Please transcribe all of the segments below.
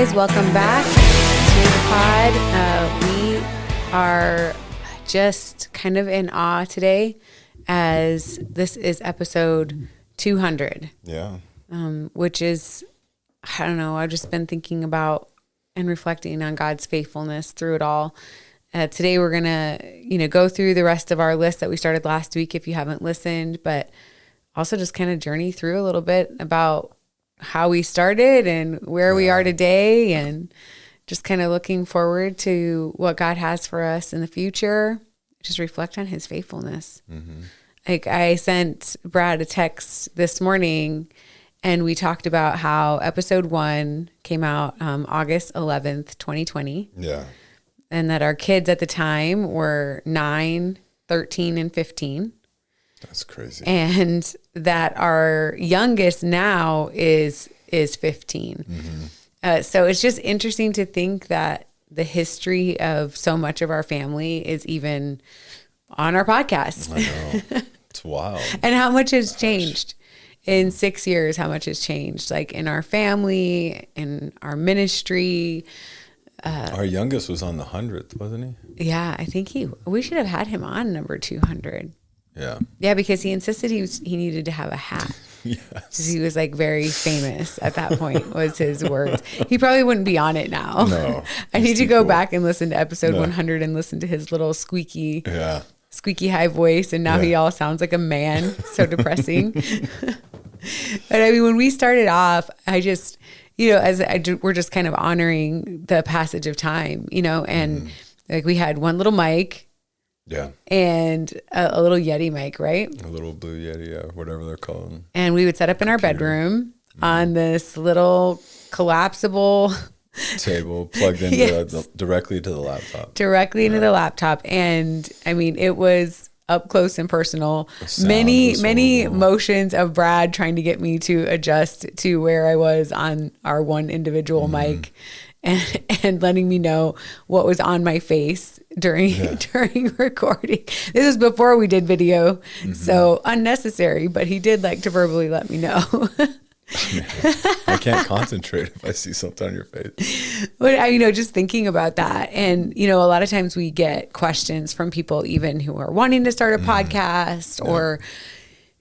guys, welcome back to the pod. We are just kind of in awe today as this is episode 200. Yeah. Which is, I don't know, I've just been thinking about and reflecting on God's faithfulness through it all. Today we're going to, go through the rest of our list that we started last week if you haven't listened, but also just kind of journey through a little bit about how we started and where we are today, and just kind of looking forward to what God has for us in the future. Just reflect on his faithfulness. Mm-hmm. Like I sent Brad a text this morning and we talked about how episode 1 came out August 11th, 2020. Yeah. And that our kids at the time were 9, 13, and 15. That's crazy. And that our youngest now is 15. Mm-hmm. So it's just interesting to think that the history of so much of our family is even on our podcast. I know. It's wild. And how much has changed in 6 years, how much has changed, like in our family, in our ministry. Our youngest was on the 100th, wasn't he? Yeah, I think we should have had him on number 200. Yeah. Yeah, because he insisted he needed to have a hat. Yes. He was like very famous at that point was his words. He probably wouldn't be on it now. No. I need to go back and listen to episode 100 and listen to his little squeaky high voice. And now he all sounds like a man. So depressing. But I mean, when we started off, I just, we're just kind of honoring the passage of time, and like we had one little mic. Yeah. And a little Yeti mic, right? A little Blue Yeti, whatever they're called. And we would set up in our bedroom on this little collapsible table plugged into directly to the laptop. Directly into the laptop. And I mean, it was up close and personal. Many motions of Brad trying to get me to adjust to where I was on our one individual mic. And letting me know what was on my face during recording. This was before we did video, so unnecessary, but he did like to verbally let me know. I can't concentrate if I see something on your face. But just thinking about that, and a lot of times we get questions from people even who are wanting to start a podcast or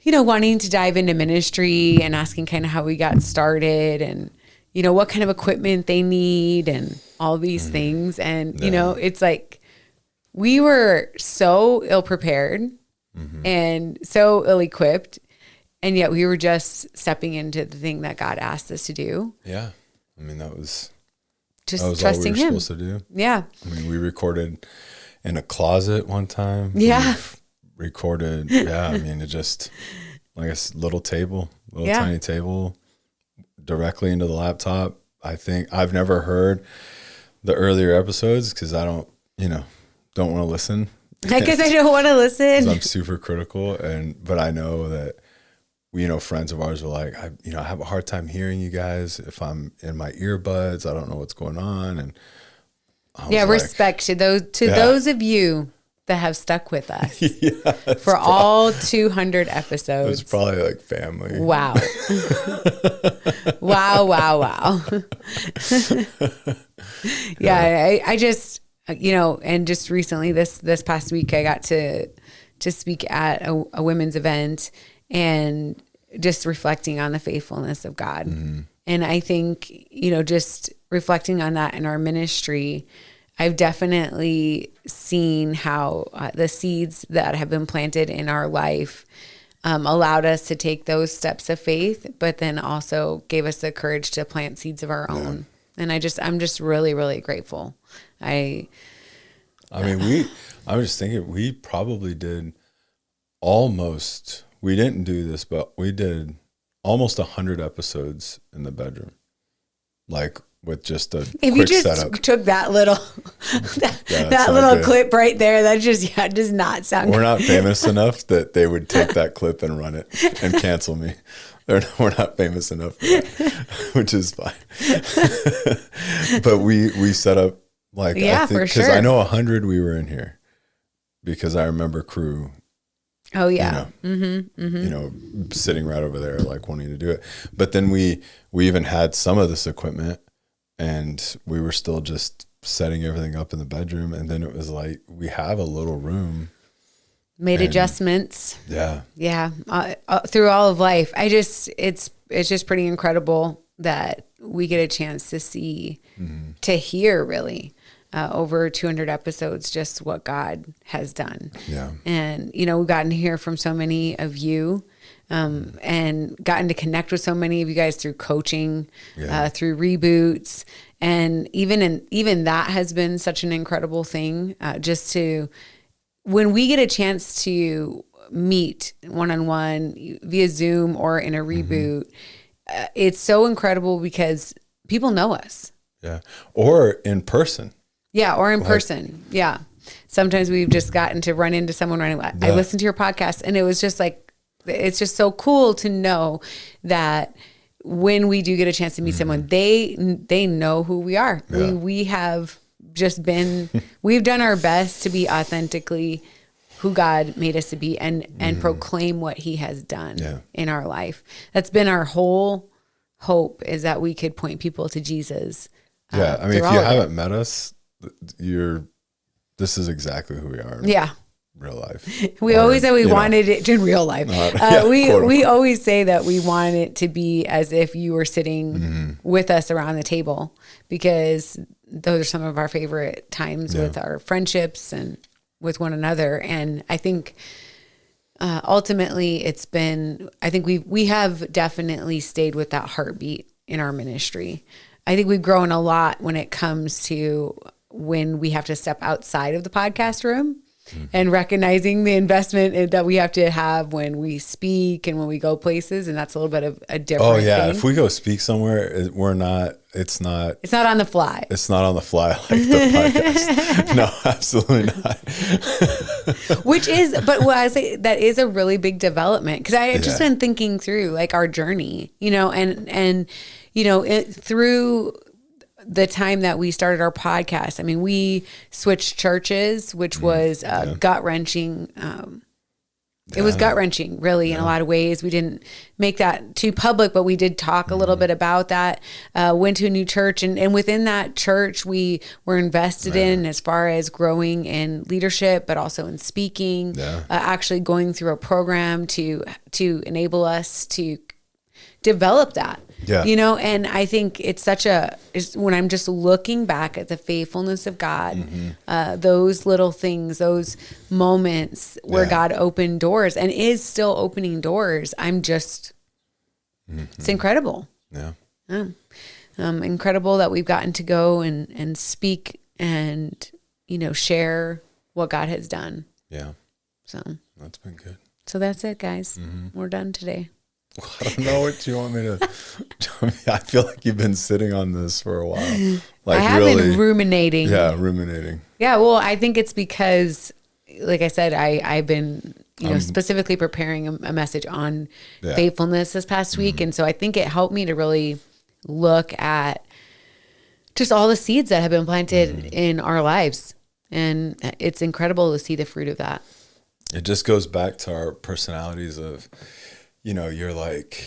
wanting to dive into ministry and asking kind of how we got started and what kind of equipment they need and all these things. And, it's like we were so ill-prepared and so ill-equipped, and yet we were just stepping into the thing that God asked us to do. Yeah. I mean, that was trusting all we were him. supposed to do. Yeah. I mean, we recorded in a closet one time. Yeah. We've recorded. Yeah. I mean, it just like a little tiny table. Directly into the laptop. I think I've never heard the earlier episodes because I don't want to listen. I guess I don't want to listen. I'm super critical, but I know that friends of ours were like, I have a hard time hearing you guys if I'm in my earbuds. I don't know what's going on, and respect to those of you that have stuck with us for all 200 episodes. It's probably like family. Wow. wow. I just, and just recently this past week, I got to speak at a women's event and just reflecting on the faithfulness of God. Mm-hmm. And I think, just reflecting on that in our ministry, I've definitely seen how the seeds that have been planted in our life allowed us to take those steps of faith, but then also gave us the courage to plant seeds of our own. And I'm just really, really grateful. I was just thinking we probably did we didn't do this, but we did almost 100 episodes in the bedroom. Like, with just a if quick you just setup. Took that little that little clip right there, that just does not sound We're good. not famous enough that they would take that clip and run it and cancel me. We're not famous enough for that, which is fine. But we set up I think, for sure. because I know 100 we were in here because I remember crew. Oh yeah. Sitting right over there, like wanting to do it. But then we even had some of this equipment and we were still just setting everything up in the bedroom. And then it was like, we have a little room. Made adjustments. Yeah. Yeah. Through all of life. It's just pretty incredible that we get a chance to see, to hear really, over 200 episodes, just what God has done. Yeah. And, we've gotten to hear from so many of you, and gotten to connect with so many of you guys through coaching, through reboots. And even that has been such an incredible thing, just to, when we get a chance to meet one-on-one via Zoom or in a reboot, it's so incredible because people know us. Yeah. Or in person. Yeah. Or in person. Yeah. Sometimes we've just gotten to run into someone running. I listened to your podcast, and it was just like, it's just so cool to know that when we do get a chance to meet someone, they know who we are. Yeah. We have just been, we've done our best to be authentically who God made us to be, and proclaim what he has done in our life. That's been our whole hope, is that we could point people to Jesus. Yeah. I mean, if you haven't met us, this is exactly who we are. Yeah. Real life. We always say we wanted it in real life. We always say that we want it to be as if you were sitting with us around the table, because those are some of our favorite times with our friendships and with one another. And I think ultimately I think we have definitely stayed with that heartbeat in our ministry. I think we've grown a lot when it comes to when we have to step outside of the podcast room, and recognizing the investment that we have to have when we speak and when we go places. And that's a little bit of a different thing. If we go speak somewhere, it's not on the fly. It's not on the fly like the podcast. No, absolutely not. But what I say, that is a really big development. Cause I had just been thinking through like our journey, and through the time that we started our podcast. I mean, we switched churches, which was gut-wrenching. It was gut-wrenching, really, in a lot of ways. We didn't make that too public, but we did talk a little bit about that. Went to a new church, and within that church, we were invested in as far as growing in leadership, but also in speaking, actually going through a program to enable us to develop that. Yeah. And I think it's when I'm just looking back at the faithfulness of God, those little things, those moments where God opened doors and is still opening doors, I'm just, it's incredible. Yeah. Incredible that we've gotten to go and speak and, share what God has done. Yeah. So that's been good. So that's it, guys. We're done today. I don't know what you want me to. I feel like you've been sitting on this for a while. Like, I have been ruminating. Yeah, ruminating. Yeah, well, I think it's because, like I said, I've been, specifically preparing a message on faithfulness this past week, and so I think it helped me to really look at just all the seeds that have been planted in our lives, and it's incredible to see the fruit of that. It just goes back to our personalities of. You're like,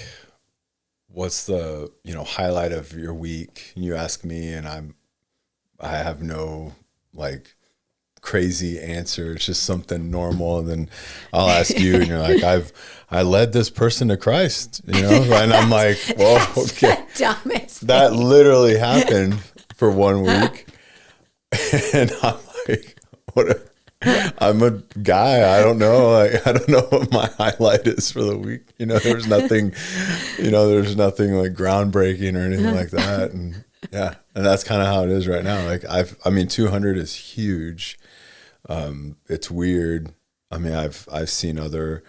what's the, highlight of your week? And you ask me, and I have no like crazy answer. It's just something normal. And then I'll ask you, and you're like, I led this person to Christ, and I'm like, well, okay. That literally happened for 1 week. And I'm like, I'm a guy. I don't know. I don't know what my highlight is for the week. There's nothing, there's nothing like groundbreaking or anything like that. And and that's kind of how it is right now. Like 200 is huge. It's weird. I mean, I've seen other,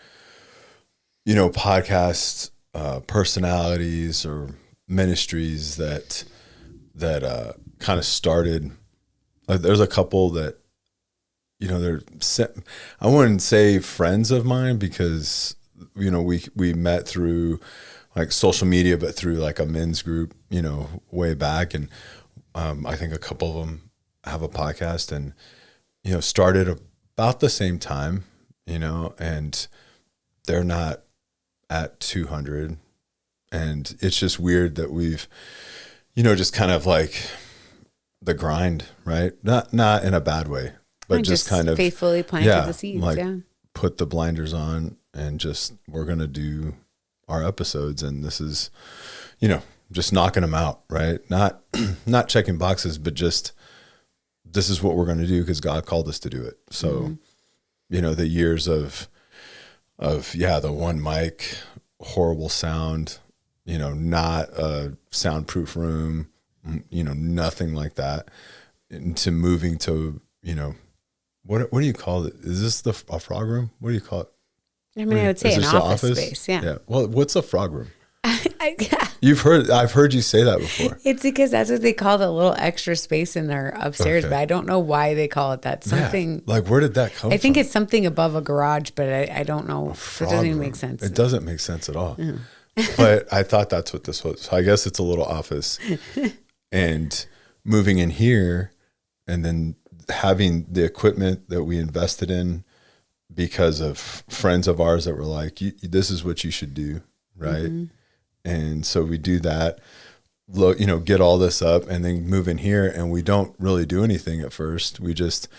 podcast personalities or ministries that kind of started. There's a couple that. They're, I wouldn't say friends of mine because, we met through like social media, but through like a men's group, way back. And I think a couple of them have a podcast and, started about the same time, and they're not at 200. And it's just weird that we've, just kind of like the grind, right? Not in a bad way, but just kind of faithfully planted the seeds. Like put the blinders on and just, we're going to do our episodes. And this is, just knocking them out, right? Not checking boxes, but just, this is what we're going to do because God called us to do it. So, the years of the one mic, horrible sound, not a soundproof room, nothing like that, into moving to, what do you call it? Is this a frog room? What do you call it? I mean, I would say an office space. Yeah. Well, what's a frog room? I've heard you say that before. It's because that's what they call the little extra space in there upstairs, but I don't know why they call it that. Something like, where did that come from? I think it's something above a garage, but I don't know. It doesn't even make sense. It doesn't make sense at all. But I thought that's what this was. So I guess it's a little office. And moving in here and then having the equipment that we invested in because of friends of ours that were like, this is what you should do, right? Mm-hmm. And so we do that, look, get all this up and then move in here, and we don't really do anything at first. We just,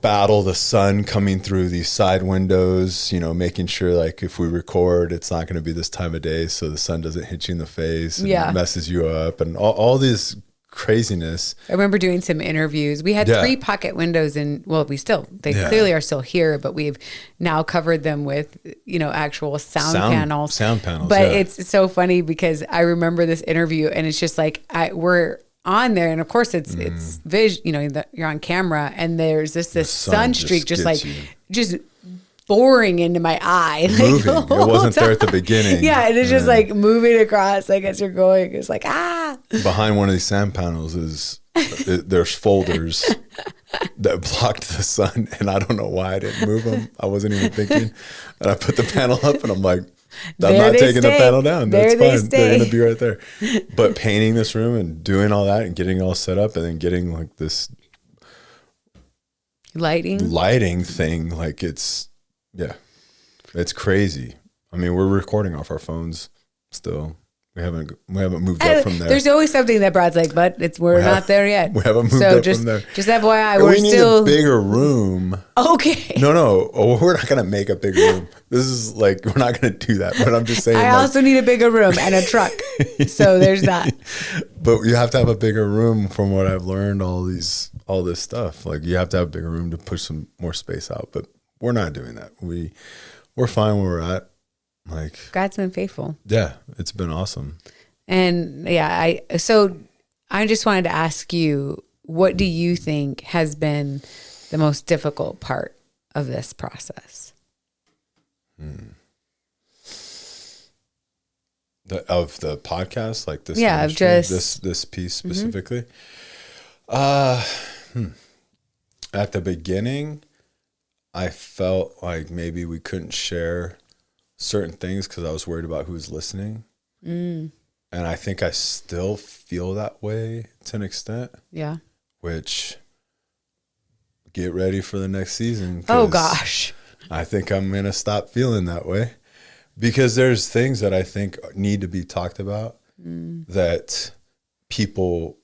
battle the sun coming through these side windows, making sure like if we record, it's not going to be this time of day so the sun doesn't hit you in the face and messes you up, and all these craziness. I remember doing some interviews. We had 3 pocket windows they clearly are still here, but we've now covered them with, actual sound panels. But it's so funny because I remember this interview and it's just like, we're on there. And of course it's you're on camera and there's this sun streak just boring into my eye. Moving. It wasn't there at the beginning. Yeah. And it's just like moving across, like as you're going, it's like, Behind one of these sound panels there's folders that blocked the sun. And I don't know why I didn't move them. I wasn't even thinking. And I put the panel up and I'm like, I'm not taking the panel down. That's fine. They're going to be right there. But painting this room and doing all that and getting all set up and then getting like this lighting thing, like it's crazy. I mean, we're recording off our phones still. We haven't moved up from there. There's always something that Brad's like, but we're not there yet. We haven't moved up from there. Just FYI, we need a bigger room. Okay. No, we're not gonna make a bigger room. This is like, we're not gonna do that. But I'm just saying. I also need a bigger room and a truck. So there's that. But you have to have a bigger room. From what I've learned, all this stuff. Like you have to have a bigger room to push some more space out. But we're not doing that. We're fine where we're at. Like God's been faithful. Yeah, it's been awesome. And I just wanted to ask you, what do you think has been the most difficult part of this process? Of the podcast, like this, of just this piece specifically. At the beginning, I felt like maybe we couldn't share certain things because I was worried about who's listening. And I think I still feel that way to an extent. Yeah. Which, get ready for the next season. Oh gosh. I think I'm going to stop feeling that way because there's things that I think need to be talked about that people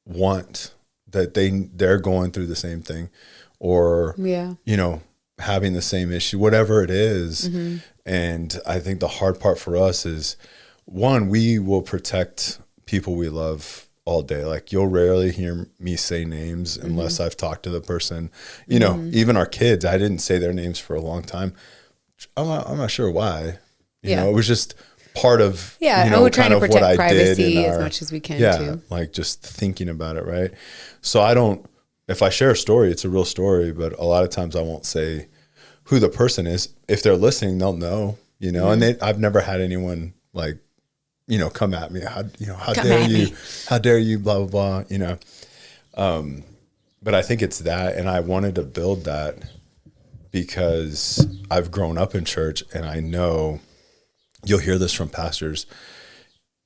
want, that they're going through the same thing or, having the same issue, whatever it is. And I think the hard part for us is, one, we will protect people we love all day. Like you'll rarely hear me say names unless I've talked to the person, even our kids, I didn't say their names for a long time. I'm not sure why, you know, it was just part of, we're trying to protect privacy as much as we can too. Like just thinking about it. Right. So if I share a story, it's a real story, but a lot of times I won't say who the person is. If they're listening, they'll know, and I've never had anyone like, come at me. How dare you, blah, blah, blah, but I think it's that. And I wanted to build that because I've grown up in church and I know you'll hear this from pastors,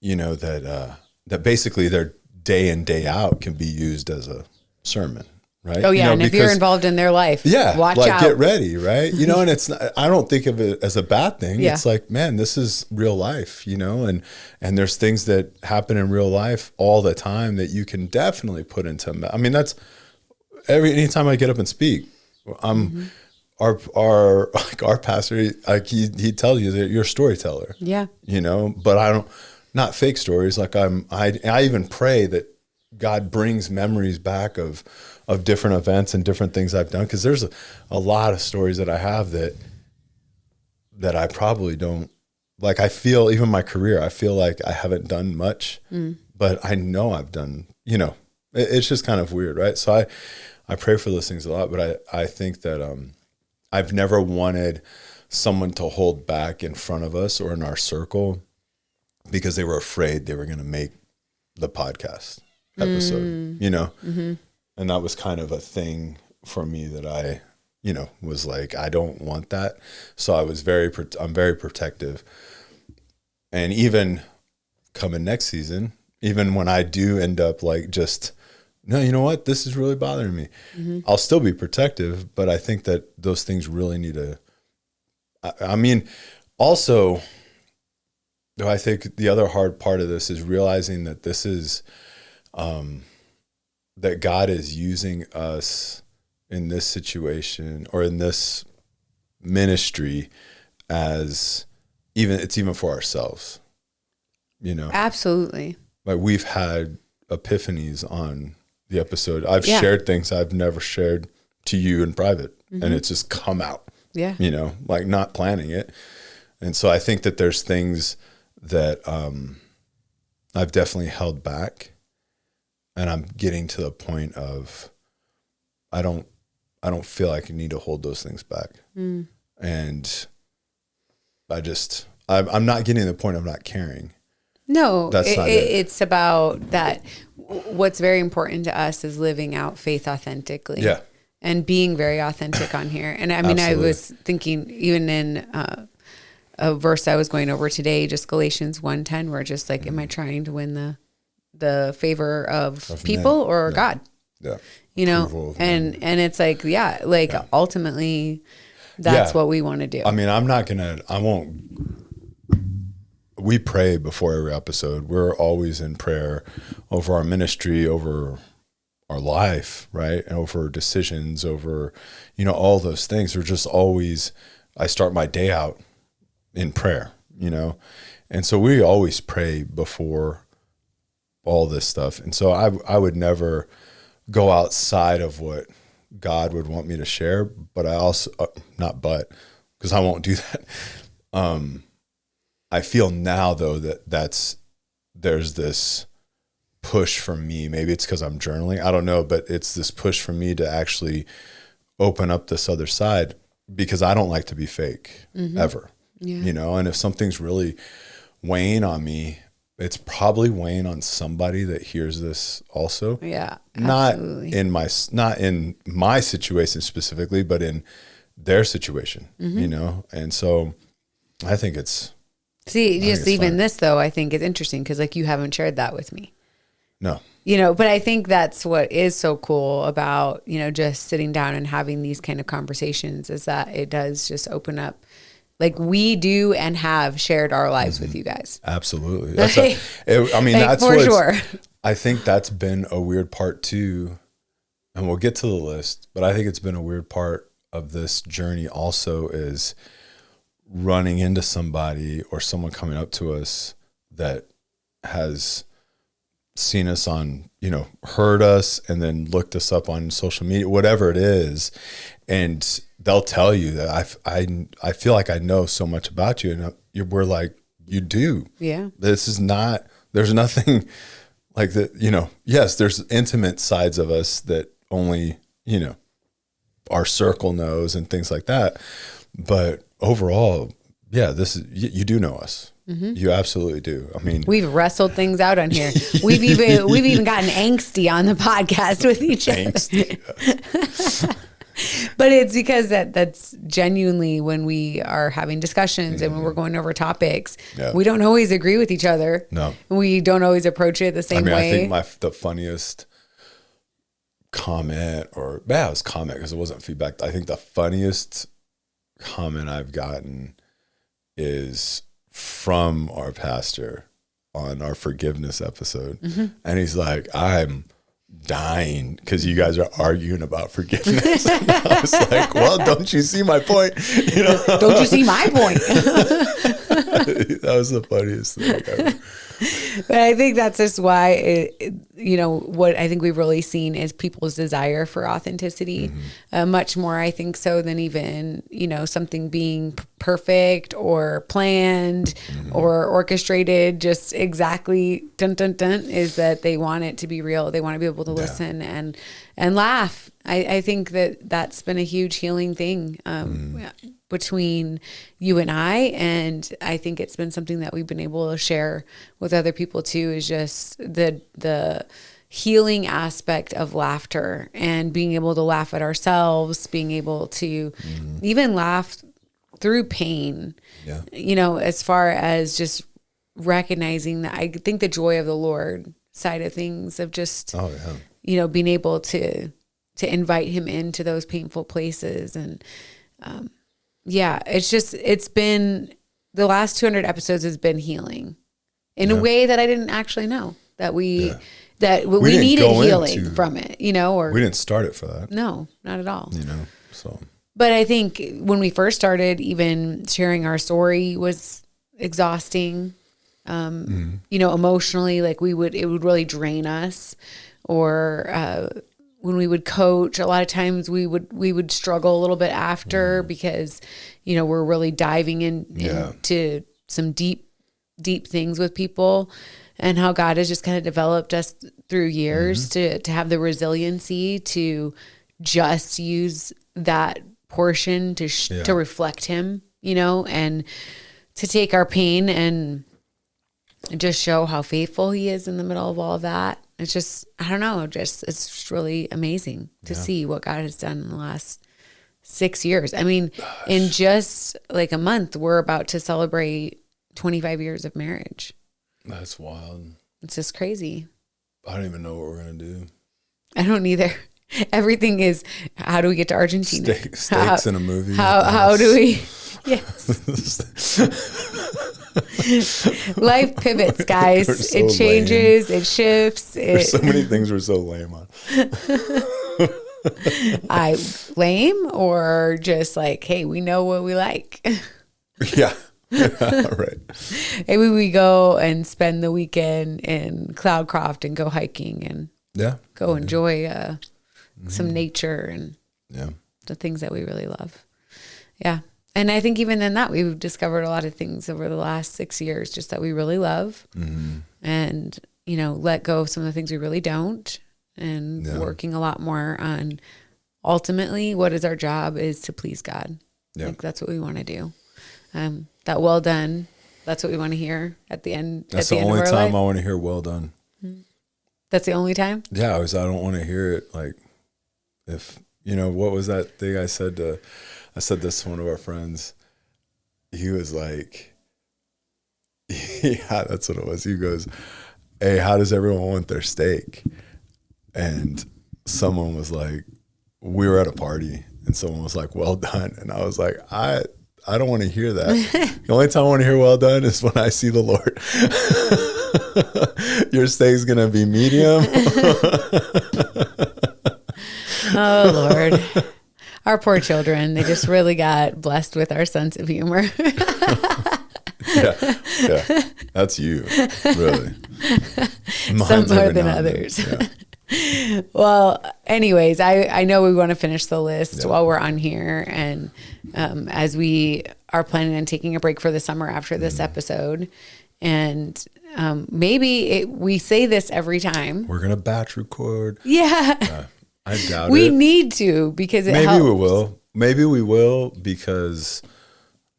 that basically their day in, day out can be used as a sermon. right? Oh yeah. And if you're involved in their life, watch out. Get ready, right? And it's not, I don't think of it as a bad thing. Yeah. It's like, man, this is real life, and there's things that happen in real life all the time that you can definitely put into, that's anytime I get up and speak, our pastor, he tells you that you're a storyteller. Yeah. But I don't, not fake stories. Like I even pray that God brings memories back of different events and different things I've done. Cause there's a lot of stories that I have that I probably don't, like, I feel even my career, I feel like I haven't done much, but I know I've done, it's just kind of weird. Right. So I pray for those things a lot, but I think that, I've never wanted someone to hold back in front of us or in our circle because they were afraid they were going to make the podcast episode, and that was kind of a thing for me that I, was like, I don't want that. So I'm very protective. And even coming next season, even when I do end up like no, you know what? This is really bothering me. I'll still be protective, but I think that those things really need to, also, I think the other hard part of this is realizing that this is, that God is using us in this situation or in this ministry as it's even for ourselves, Absolutely. Like we've had epiphanies on the episode. I've shared things I've never shared to you in private, and it's just come out, like not planning it. And so I think that there's things that I've definitely held back, and I'm getting to the point of I don't feel like I need to hold those things back. And I'm not getting to the point of not caring. No, it's about that. What's very important to us is living out faith authentically. Yeah. And being very authentic on here. And Absolutely. I was thinking even in a verse I was going over today, just Galatians 1:10, where just like, am I trying to win the favor of people or God? Yeah. And it's like, ultimately that's what we want to do. We pray before every episode. We're always in prayer over our ministry, over our life, right? And over decisions, over, all those things. We're just always, I start my day out in prayer, and so we always pray before all this stuff. And so I would never go outside of what God would want me to share, but I also, because I won't do that. I feel now though there's this push from me. Maybe it's because I'm journaling. I don't know, but it's this push for me to actually open up this other side, because I don't like to be fake ever. Yeah. And if something's really weighing on me, it's probably weighing on somebody that hears this also. Yeah. Absolutely. Not in my situation specifically, but in their situation, And so I think it's, even this though, I think it's interesting because like you haven't shared that with me. No. But I think that's what is so cool about, just sitting down and having these kind of conversations, is that it does just open up. Like we do and have shared our lives with you guys. Absolutely. That's for sure. I think that's been a weird part too. And we'll get to the list, but I think it's been a weird part of this journey also is running into somebody or someone coming up to us that has seen us on, heard us and then looked us up on social media, whatever it is. And they'll tell you that I feel like I know so much about you. And we're like, you do. Yeah. There's nothing like that, yes, there's intimate sides of us that only, our circle knows and things like that. But overall, you do know us. You absolutely do. We've wrestled things out on here. We've even gotten angsty on the podcast with each other. But it's because that's genuinely when we are having discussions and when we're going over topics, we don't always agree with each other. No, we don't always approach it the same way. I think the funniest comment, or it was comment because it wasn't feedback. I think the funniest comment I've gotten is from our pastor on our forgiveness episode. And he's like, I'm dying because you guys are arguing about forgiveness. And I was like, well, don't you see my point? Don't you see my point? That was the funniest thing ever. But I think that's just why, what I think we've really seen is people's desire for authenticity, much more, I think, so than even, something being perfect or planned or orchestrated. Just exactly, dun, dun, dun, is that they want it to be real. They want to be able to listen and laugh. I think that's been a huge healing thing between you and and I think it's been something that we've been able to share with other people too, is just the healing aspect of laughter and being able to laugh at ourselves, being able to even laugh through pain, as far as just recognizing that. I think the joy of the Lord side of things, of just, being able to invite him into those painful places. And, it's been, the last 200 episodes has been healing in a way that I didn't actually know that we needed healing from it, or we didn't start it for that. No, not at all. So. But I think when we first started, even sharing our story was exhausting. Emotionally, like it would really drain us. Or when we would coach, a lot of times we would struggle a little bit after because, we're really diving into some deep things with people, and how God has just kind of developed us through years to have the resiliency to just use that portion to reflect him, and to take our pain and just show how faithful he is in the middle of all of that. It's just, I don't know, it's just really amazing to see what God has done in the last 6 years. I mean, in just like a month, we're about to celebrate 25 years of marriage. That's wild. It's just crazy. I don't even know what we're going to do. I don't either. Everything is, how do we get to Argentina? Steaks in a movie. How do we? Yes. Life pivots, guys. So it changes. Lame. It shifts. There's so many things we're so lame on. Lame, or just like, hey, we know what we like. Yeah. Right. Maybe we go and spend the weekend in Cloudcroft and go hiking and go enjoy some nature and the things that we really love. Yeah. And I think even in that, we've discovered a lot of things over the last 6 years, just that we really love, and, let go of some of the things we really don't, and working a lot more on ultimately what is our job is to please God. Yeah. Like that's what we want to do. That well done. That's what we want to hear at the end. That's the only time I want to hear well done. That's the only time? Yeah. I don't want to hear it. Like if, what was that thing I said this to one of our friends. He was like, yeah, that's what it was. He goes, hey, how does everyone want their steak? And someone was like, we were at a party and someone was like, well done. And I was like, I don't want to hear that. The only time I want to hear well done is when I see the Lord. Your steak's going to be medium. Oh, Lord. Our poor children, they just really got blessed with our sense of humor. Yeah. That's you, really. Some more than others. Yeah. Well, anyways, I know we want to finish the list while we're on here. And as we are planning on taking a break for the summer after this episode. And maybe we say this every time. We're going to batch record. Yeah. I doubt we need to, because it helps. Maybe we will because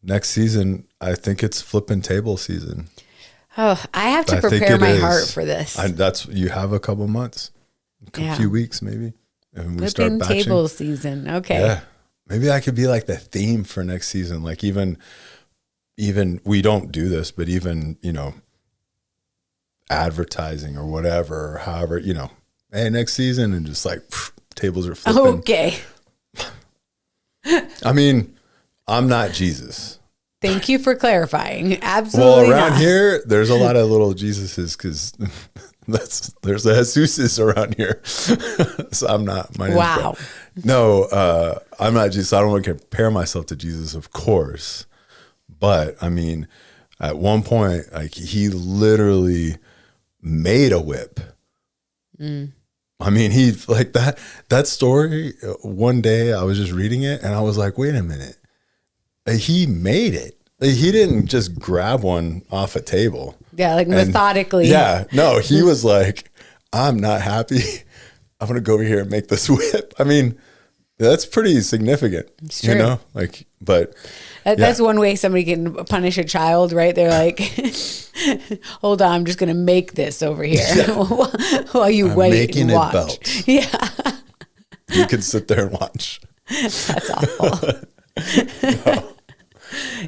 next season, I think it's flipping table season. Oh, I have to prepare my heart for this. You have a couple months, a few weeks maybe. And we flipping start batching. Table season. Okay. Yeah. Maybe that could be like the theme for next season. Like even we don't do this, but even, advertising or whatever, or however, hey, next season, and just like tables are flipping. Okay. I mean, I'm not Jesus. Thank you for clarifying. Absolutely. Well, around not. here, there's a lot of little Jesuses because there's a Jesuses around here. So I'm not. My name's Wow. Brett. No, I'm not Jesus. I don't want to compare myself to Jesus, of course. But I mean, at one point, like he literally made a whip. I mean, he like that story. One day I was just reading it and I was like, wait a minute. He made it. He didn't just grab one off a table. Yeah, like methodically. Yeah, no, he was like, I'm not happy. I'm going to go over here and make this whip. I mean, that's pretty significant, It's true. you know, like, but That's one way somebody can punish a child, right? They're like, hold on, I'm just going to make this over here while you wait making and a watch. belt. Yeah. You can sit there and watch. That's awful.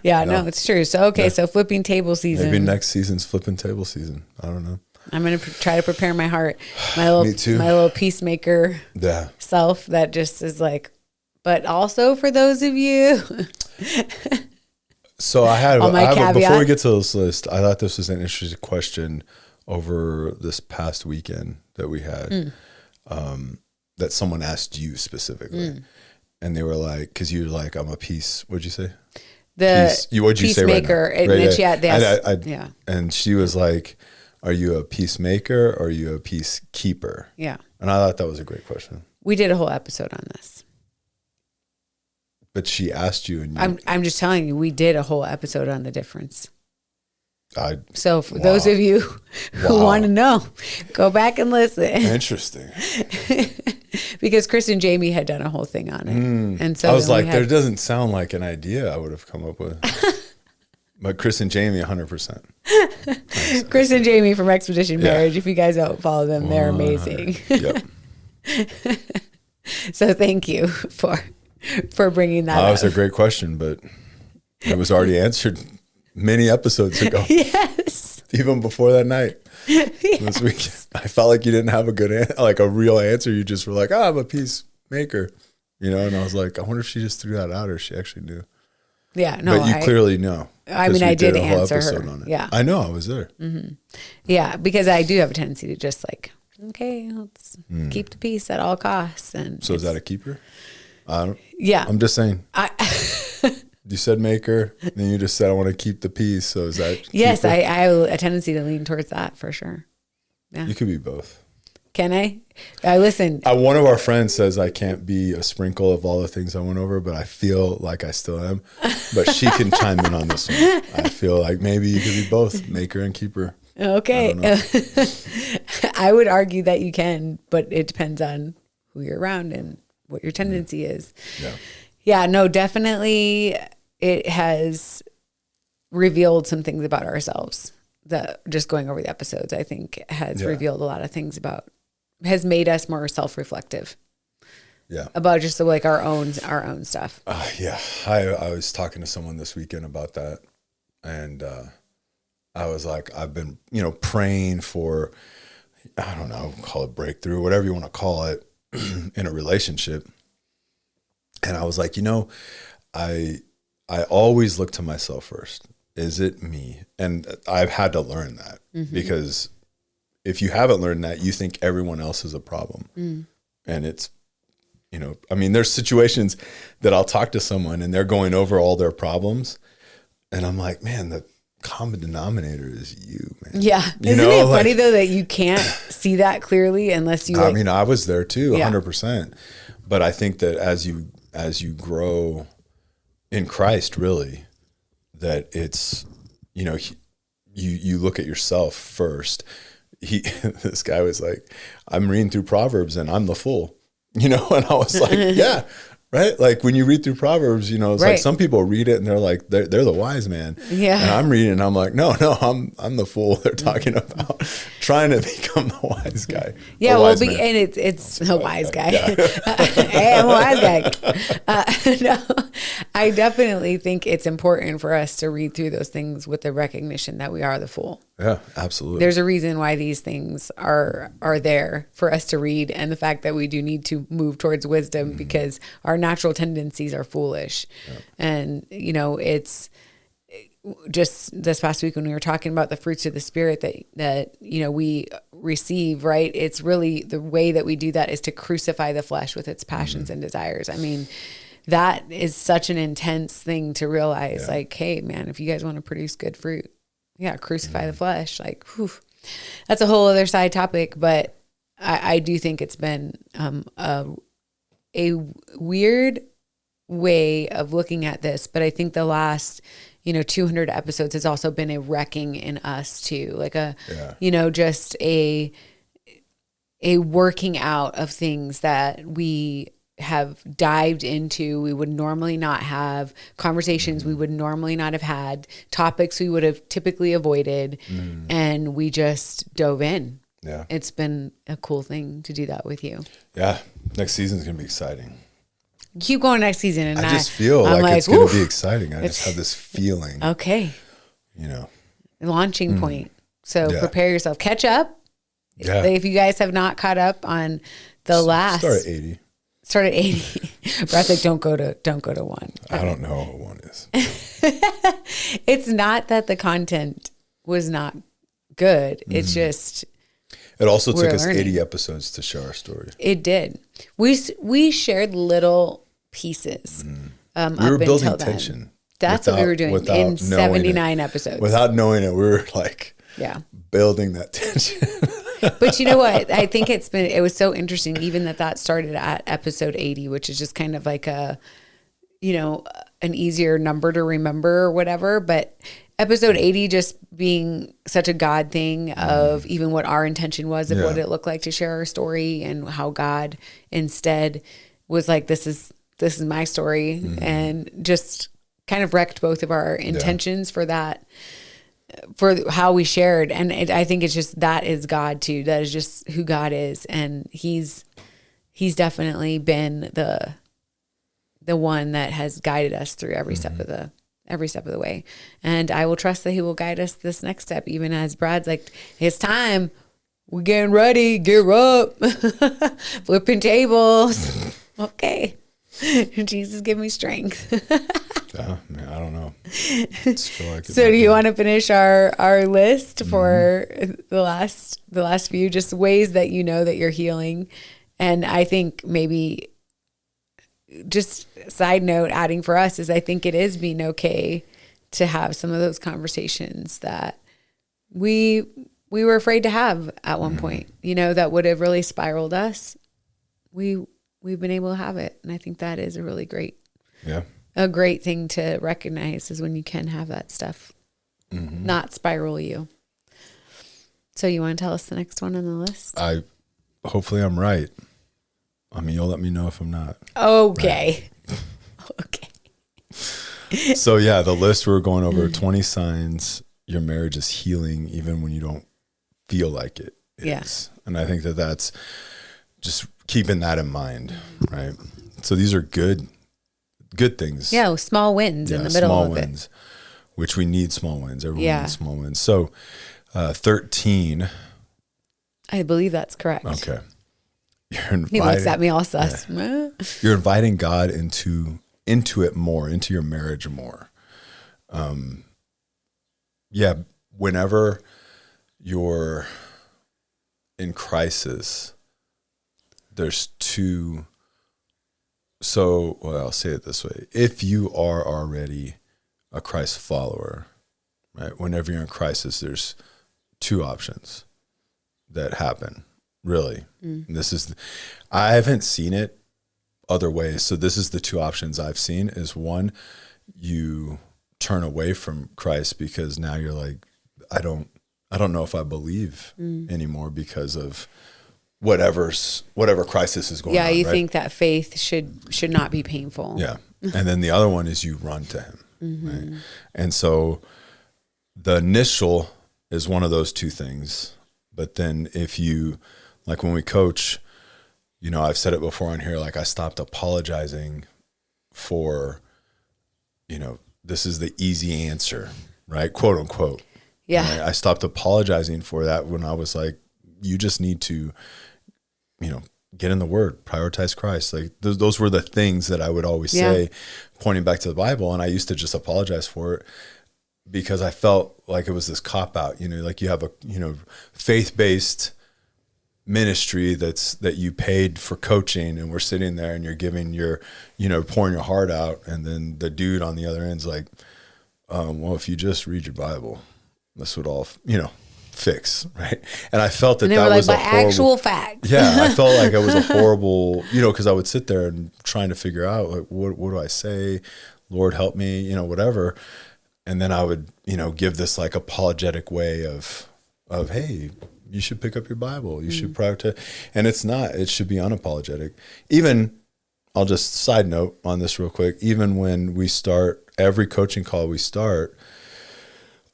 Yeah, no, it's true. So, okay, so flipping table season. Maybe next season's flipping table season. I don't know. I'm going to try to prepare my heart. My little, Me too. my little peacemaker Yeah. self that just is like, but also for those of you. So I have All my before we caveats. get to this list, I thought this was an interesting question over this past weekend that we had, that someone asked you specifically. And they were like, because you're like, I'm a peace. What'd you say? What'd you say right now? Peacemaker. And Right, then yeah. she had this. I- Yeah. And she was like, are you a peacemaker or are you a peacekeeper? Yeah. And I thought that was a great question. We did a whole episode on this. But she asked you, and you, I'm just telling you, we did a whole episode on the difference. I So for those of you who Wow. want to know, go back and listen. interesting. Because Chris and Jamie had done a whole thing on it. And so I was then we like, had- there doesn't sound like an idea I would have come up with. But Chris and Jamie, 100%. Chris and Jamie from Expedition Yeah. Marriage. If you guys don't follow them, they're amazing. Yep. So thank you for bringing that That up. was a great question, but it was already answered many episodes ago, Yes. even before that night. This week, I felt like you didn't have a good, like a real answer. You just were like, "Oh, I'm a peacemaker," you know. And I was like, I wonder if she just threw that out or if she actually knew. Yeah. No. But you clearly know. I 'cause mean, we I did a whole answer episode her. on it. Yeah. I know. I was there. Yeah, because I do have a tendency to just like, okay, let's keep the peace at all costs. And So is that a keeper? I don't. yeah? I'm just saying. I, You said maker, then you just said I want to keep the peace. So is that yes, keeper? I have a tendency to lean towards that for sure. You could be both. Can I? I listen. One of our friends says I can't be a sprinkle of all the things I went over, but I feel like I still am. But she can chime in on this one. I feel like maybe you could be both, maker and keeper. Okay, I I would argue that you can, but it depends on who you're around and what your tendency is. Yeah. Yeah, no, definitely it has revealed some things about ourselves. Just going over the episodes, I think has revealed a lot of things has made us more self-reflective. Yeah. About just like our own stuff. Yeah. I was talking to someone this weekend about that. And I was like, I've been, praying for, I don't know, call it breakthrough, whatever you want to call it in a relationship. And I was like, I always look to myself first. Is it me? And I've had to learn that because if you haven't learned that, you think everyone else is a problem. And it's, there's situations that I'll talk to someone and they're going over all their problems. And I'm like, man, the common denominator is you, man. Yeah. Isn't it funny though that you can't see that clearly unless you I was there too, 100%. But I think that as you grow in Christ, really, that it's, you look at yourself first. This guy was like, I'm reading through Proverbs and I'm the fool, and I was like, yeah, Right? Like when you read through Proverbs, you know, it's like some people read it and they're like, they're the wise man. Yeah. And I'm reading and I'm like, no, I'm the fool they're talking about, trying to become the wise guy. Yeah, well, and it's a wise guy. Yeah. Hey, I'm a wise guy. No, I definitely think it's important for us to read through those things with the recognition that we are the fool. Yeah, absolutely. There's a reason why these things are there for us to read, and the fact that we do need to move towards wisdom because our natural tendencies are foolish. Yeah. And, you know, it's just this past week when we were talking about the fruits of the Spirit that, you know, we receive, right? It's really the way that we do that is to crucify the flesh with its passions and desires. I mean, that is such an intense thing to realize, like, hey, man, if you guys want to produce good fruit, crucify the flesh. Like, whew, that's a whole other side topic, but I do think it's been a weird way of looking at this. But I think the last, 200 episodes has also been a wrecking in us too, like just a working out of things that we have dived into. We would normally not have conversations. We would normally not have had topics we would have typically avoided. And we just dove in. Yeah. It's been a cool thing to do that with you. Yeah. Next season's going to be exciting. Keep going next season. And I just feel like it's going to be exciting. I just have this feeling. Okay. Launching point. So prepare yourself. Catch up. Yeah. If you guys have not caught up on the last. Start at 80. Start at 80. Brad's like, don't go to 1. I don't know what 1 is. It's not that the content was not good. It's just. It also took us 80 episodes to share our story. It did. We shared little pieces. We were building tension. That's what we were doing in 79 episodes. Without knowing it, we were like building that tension. But you know what? I think it was so interesting, even that started at episode 80, which is just kind of like an easier number to remember or whatever. But episode 80 just being such a God thing of even what our intention was of what it looked like to share our story, and how God instead was like, this is my story, and just kind of wrecked both of our intentions for that, for how we shared. And I think it's just, that is God too. That is just who God is. And he's definitely been the one that has guided us through every step of the way. And I will trust that he will guide us this next step, even as Brad's like, it's time. We're getting ready. Gear up. Flipping tables. Okay. Jesus, give me strength. Man, I don't know. Feel like so do you want to finish our list for the last few, just ways that that you're healing? And I think maybe just side note adding for us is, I think it is being okay to have some of those conversations that we were afraid to have at one point, that would have really spiraled us. We've been able to have it. And I think that is a really great, a great thing to recognize, is when you can have that stuff not spiral you. So you want to tell us the next one on the list? Hopefully I'm right. I mean, you'll let me know if I'm not. Okay. Right. Okay. So the list we're going over, 20 signs your marriage is healing even when you don't feel like it is. And I think that's just keeping that in mind, right? So these are good things. Yeah, small wins in the middle of wins, it. Which we need small wins. Everyone needs small wins. So 13. I believe that's correct. Okay. He looks at me all sus. Yeah. You're inviting God into it more, into your marriage more. Whenever you're in crisis, there's two. So, I'll say it this way. If you are already a Christ follower, right? Whenever you're in crisis, there's two options that happen. Really. I haven't seen it other ways. So this is the two options I've seen is, one, you turn away from Christ because now you're like, I don't know if I believe anymore because of whatever crisis is going on. Yeah, you right? think that faith should not be painful. Yeah. And then the other one is you run to him. Right? And so the initial is one of those two things. But then if you, like when we coach, you know, I've said it before on here, like I stopped apologizing for, you know, this is the easy answer, right? Quote unquote. Yeah. Right? I stopped apologizing for that when I was like, you just need to, you know, get in the word, prioritize Christ. Like those were the things that I would always say, pointing back to the Bible. And I used to just apologize for it because I felt like it was this cop out, you know, like you have a, you know, faith-based ministry that you paid for coaching, and we're sitting there and you're giving your, you know, pouring your heart out. And then the dude on the other end's like, well, if you just read your Bible, this would all, you know, fix, right? And I felt that that was a horrible, actual facts. Yeah, I felt like it was a horrible, you know, because I would sit there and trying to figure out like what do I say, Lord help me, you know, whatever, and then I would, you know, give this like apologetic way of hey, you should pick up your Bible, you should prioritize, and it's not, it should be unapologetic. Even, I'll just side note on this real quick, even when we start every coaching call we start,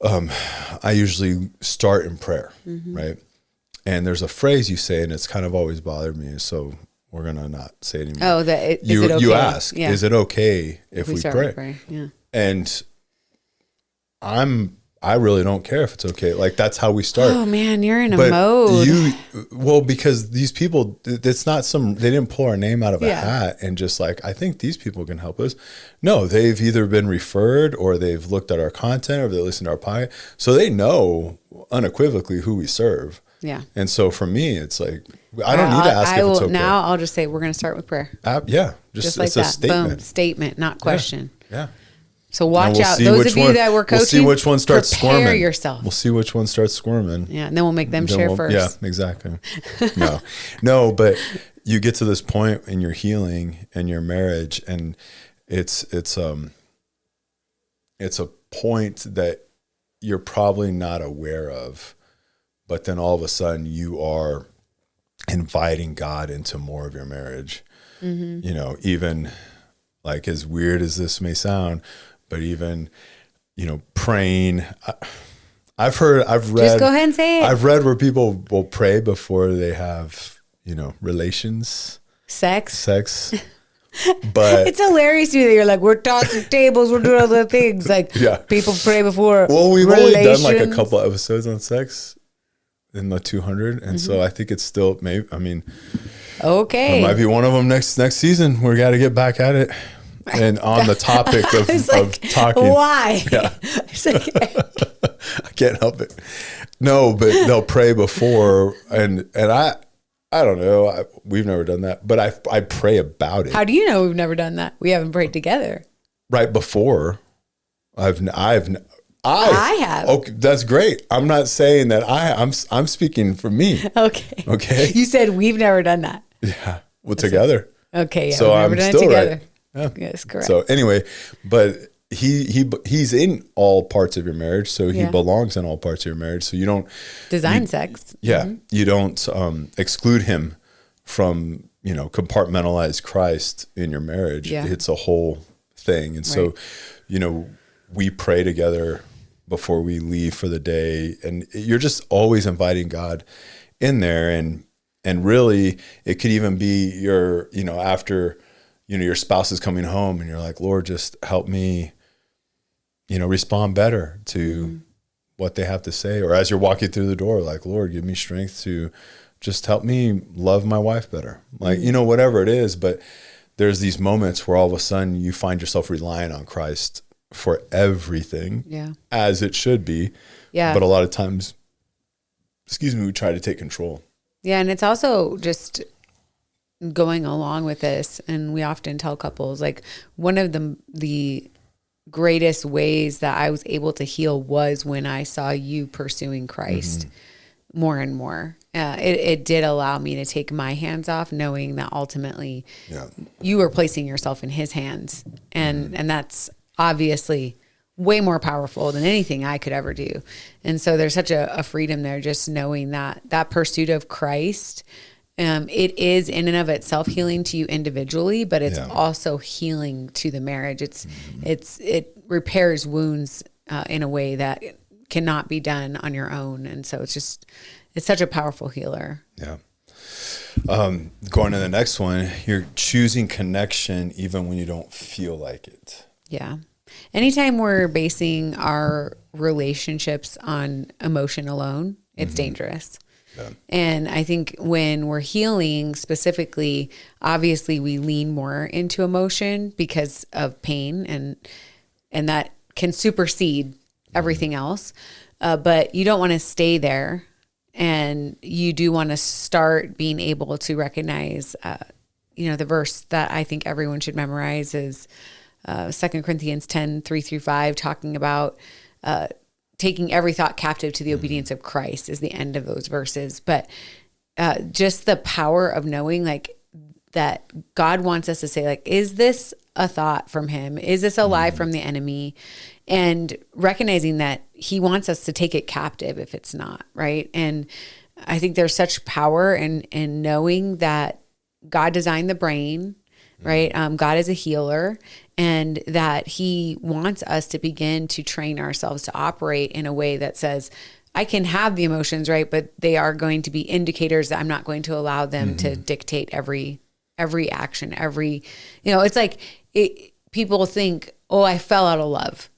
I usually start in prayer, right? And there's a phrase you say, and it's kind of always bothered me. So we're going to not say it anymore. Oh, is it okay? You ask, is it okay if we pray? Yeah. And I really don't care if it's okay. Like that's how we start. Oh man, you're in a mode. Because these people, it's not they didn't pull our name out of a hat and just like, I think these people can help us. No, they've either been referred or they've looked at our content or they listened to our podcast. So they know unequivocally who we serve. Yeah. And so for me, it's like, I don't need to ask if it's okay. Now I'll just say, we're going to start with prayer. Yeah. Just like it's that. A statement. Boom. Statement, not question. Yeah. So watch out. Those of you that were coaching, we'll see which one starts squirming. Yourself. We'll see which one starts squirming. Yeah, and then we'll make them share first. Yeah, exactly. No, but you get to this point in your healing and your marriage, and it's a point that you're probably not aware of, but then all of a sudden you are inviting God into more of your marriage. You know, even like as weird as this may sound, but even, you know, praying. I've read. Just go ahead and say it. I've read where people will pray before they have, you know, relations. Sex. But it's hilarious to me that you're like, we're tossing tables, we're doing other things. Like people pray before. Well, we've only done like a couple episodes on sex in the 200. And so I think it's still maybe, I mean, okay. It might be one of them next season. We got to get back at it. And on the topic of talking. Why? Yeah. It's like, I can't help it. No, but they'll pray before. And I don't know. We've never done that. But I pray about it. How do you know we've never done that? We haven't prayed together. Right before. I have. Okay, that's great. I'm not saying that I'm speaking for me. Okay. You said we've never done that. Yeah. Well, together. Okay. Yeah. So we've never done it together. Right. Yeah. Yes, correct. So anyway, but he's in all parts of your marriage, so he belongs in all parts of your marriage. So you don't design sex. Yeah. You don't exclude him from, you know, compartmentalize Christ in your marriage. Yeah. It's a whole thing. And so, you know, we pray together before we leave for the day, and you're just always inviting God in there. And really it could even be your, you know, after, you know, your spouse is coming home and you're like, Lord, just help me, you know, respond better to what they have to say. Or as you're walking through the door, like, Lord, give me strength to just help me love my wife better. Like, you know, whatever it is. But there's these moments where all of a sudden you find yourself relying on Christ for everything, as it should be. Yeah. But a lot of times, we try to take control. Yeah. And it's also just going along with this. And we often tell couples, like, one of the greatest ways that I was able to heal was when I saw you pursuing Christ more and more. It did allow me to take my hands off, knowing that ultimately you were placing yourself in his hands. And that's obviously way more powerful than anything I could ever do. And so there's such a freedom there, just knowing that pursuit of Christ it is in and of itself healing to you individually, but it's Yeah. also healing to the marriage. It repairs wounds in a way that cannot be done on your own. And so it's such a powerful healer. Yeah. Going to the next one, you're choosing connection even when you don't feel like it. Yeah. Anytime we're basing our relationships on emotion alone, it's dangerous. Yeah. And I think when we're healing specifically, obviously we lean more into emotion because of pain, and that can supersede everything else. But you don't want to stay there, and you do want to start being able to recognize, the verse that I think everyone should memorize is 2 Corinthians 10:3-5, talking about taking every thought captive to the obedience of Christ is the end of those verses. But just the power of knowing like that God wants us to say, like, is this a thought from him? Is this a lie from the enemy? And recognizing that he wants us to take it captive if it's not, right? And I think there's such power in knowing that God designed the brain, right? God is a healer, and that he wants us to begin to train ourselves to operate in a way that says, I can have the emotions, right? But they are going to be indicators that I'm not going to allow them to dictate every action, it's like people think, oh, I fell out of love.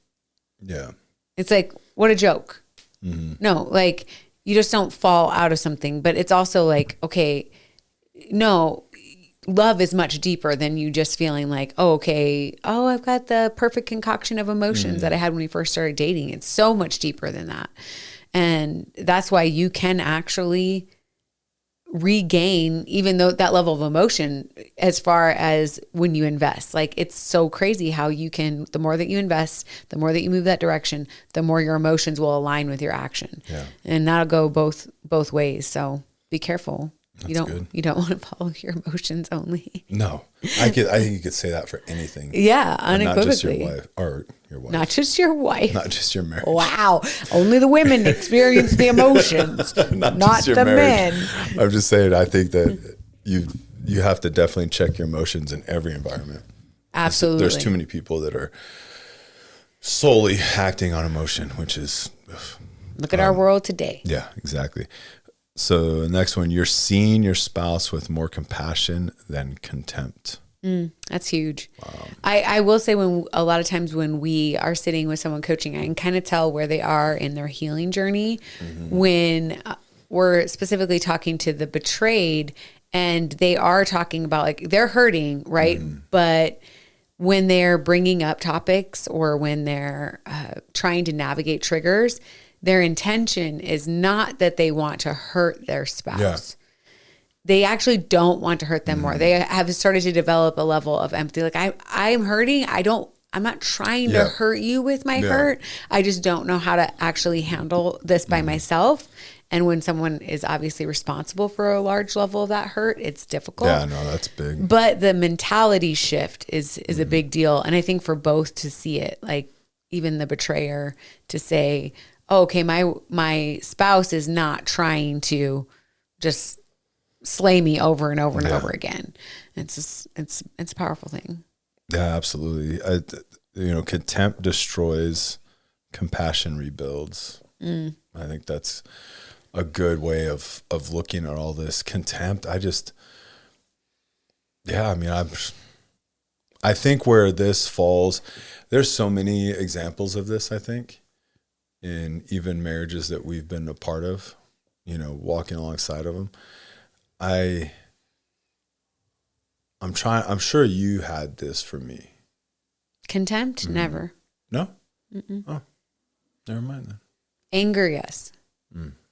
Yeah. It's like, what a joke. No, like you just don't fall out of something, but it's also like, okay, no, love is much deeper than you just feeling like, I've got the perfect concoction of emotions that I had when we first started dating. It's so much deeper than that. And that's why you can actually regain even though that level of emotion as far as when you invest. Like, it's so crazy how you can, the more that you invest, the more that you move that direction, the more your emotions will align with your action. Yeah. And that'll go both ways. So be careful. That's You don't want to follow your emotions only. No, I think you could say that for anything. Yeah, And unequivocally. not just your wife or your wife. Not just your wife. Not just your marriage. Wow. Only the women experience the emotions, not just your the marriage. men. I'm just saying, I think that you have to definitely check your emotions in every environment. Absolutely. There's too many people that are solely acting on emotion, which is... Look at our world today. Yeah, exactly. So the next one, you're seeing your spouse with more compassion than contempt. That's huge. Wow. I will say a lot of times when we are sitting with someone coaching, I can kind of tell where they are in their healing journey when we're specifically talking to the betrayed and they are talking about like they're hurting, right? But when they're bringing up topics or when they're trying to navigate triggers, their intention is not that they want to hurt their spouse. Yeah. They actually don't want to hurt them more. They have started to develop a level of empathy. Like I'm hurting. I'm not trying to hurt you with my hurt. I just don't know how to actually handle this by myself. And when someone is obviously responsible for a large level of that hurt, it's difficult. Yeah, no, that's big. But the mentality shift is a big deal. And I think for both to see it, like even the betrayer to say, oh, okay, my spouse is not trying to just slay me over and over and over again. It's a powerful thing. Yeah, absolutely. Contempt destroys, compassion rebuilds. I think that's a good way of looking at all this. Contempt, I think where this falls, there's so many examples of this, I think, in even marriages that we've been a part of, walking alongside of them. I'm sure you had this for me. Contempt? Never. No? Oh, never mind then. Anger, yes.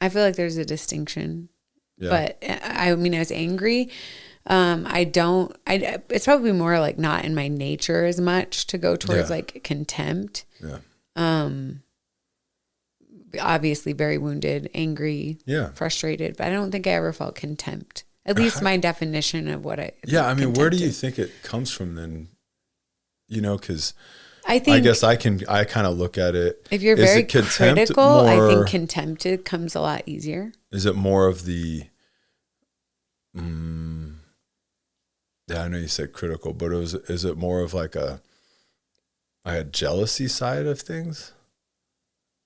I feel like there's a distinction. Yeah. But I was angry. It's probably more like not in my nature as much to go towards like contempt. Yeah. Obviously very wounded, angry, frustrated, but I don't think I ever felt contempt. At least my definition of what where do you think it comes from then? Because I guess I kind of look at it. If you're very critical, I think contempt comes a lot easier. Is it more of the Yeah, I know you said critical, but is it more of like a jealousy side of things,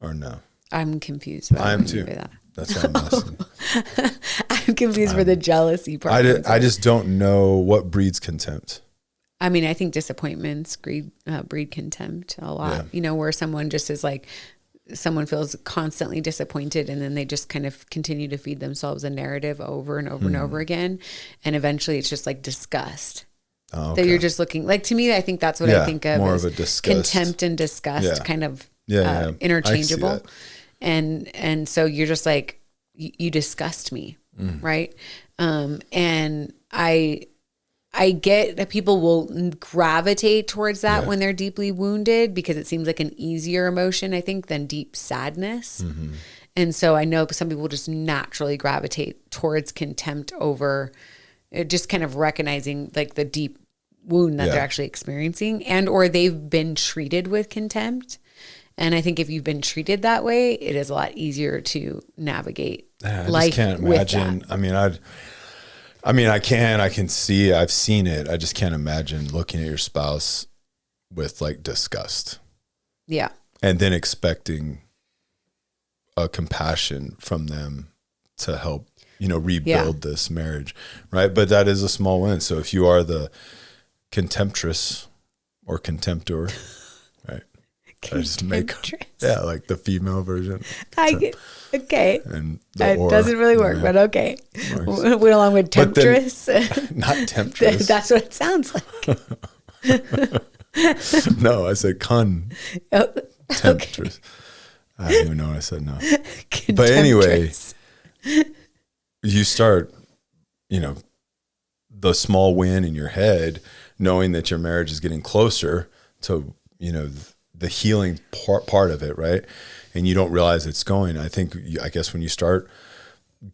or no? I'm confused. I'm too. That's what I'm asking. I'm confused for the jealousy part. I just don't know what breeds contempt. I mean, I think disappointments breed contempt a lot. Yeah. Where someone just is like, someone feels constantly disappointed, and then they just kind of continue to feed themselves a narrative over and over and over again. And eventually it's just like disgust. Oh, okay. That you're just looking like, to me, I think that's what I think of more as of a disgust. Contempt and disgust kind of interchangeable. And so you're just like, you disgust me. Right. And I get that people will gravitate towards that when they're deeply wounded, because it seems like an easier emotion, I think, than deep sadness. And so I know some people just naturally gravitate towards contempt over just kind of recognizing like the deep wound that they're actually experiencing, and or they've been treated with contempt. And I think if you've been treated that way, it is a lot easier to navigate life. I just can't imagine. I can see, I've seen it. I just can't imagine looking at your spouse with like disgust. Yeah. And then expecting a compassion from them to help, rebuild this marriage. Right. But that is a small win. So if you are the contemptress or contemptor, right. I just make, like the female version. Okay. And it doesn't really work, but okay. Went along with temptress. Not temptress. That's what it sounds like. No, I said temptress. I don't even know what I said now. But anyway, you start, the small win in your head, knowing that your marriage is getting closer to, the healing part of it, right? And you don't realize it's going. I guess when you start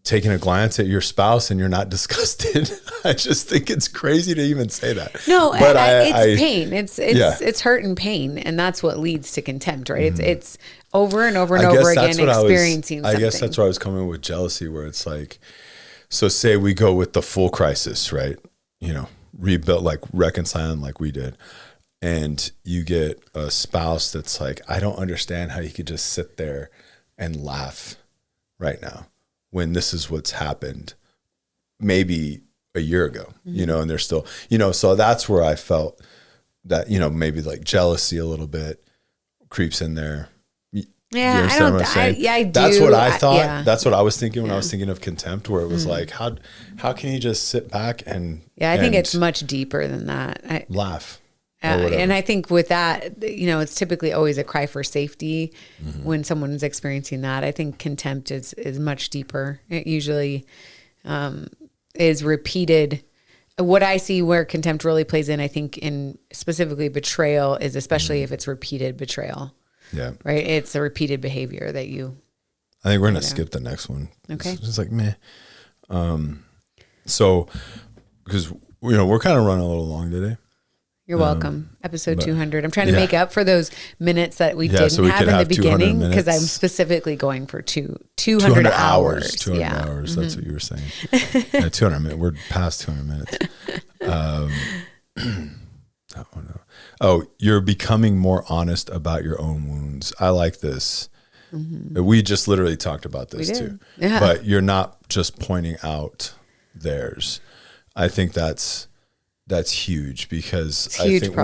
taking a glance at your spouse and you're not disgusted, I just think it's crazy to even say that. No, but it's pain. It's hurt and pain, and that's what leads to contempt, right? It's over and over and over again experiencing something. I guess that's where I was coming with jealousy, where it's like, so say we go with the full crisis, right? Rebuild, like reconciling like we did. And you get a spouse that's like, I don't understand how you could just sit there and laugh right now when this is what's happened maybe a year ago, and they're still, so that's where I felt that, maybe like jealousy a little bit creeps in there. Yeah, I do. That's what I thought. Yeah. That's what I was thinking when I was thinking of contempt, where it was like, how can you just sit back and I think it's much deeper than that. Laugh. And I think with that, it's typically always a cry for safety when someone's experiencing that. I think contempt is much deeper. It usually is repeated. What I see where contempt really plays in, I think, in specifically betrayal, is especially if it's repeated betrayal. Yeah. Right? It's a repeated behavior that you... I think we're going to skip the next one. Okay. It's just like, meh. So, because, we're kind of running a little long today. You're welcome. Episode 200. I'm trying to make up for those minutes that we didn't have in the beginning, because I'm specifically going for 200 hours. 200 hours. That's what you were saying. 200 minutes. We're past 200 minutes. You're becoming more honest about your own wounds. I like this. We just literally talked about this too. Yeah. But you're not just pointing out theirs. I think that's huge, because it's huge, I think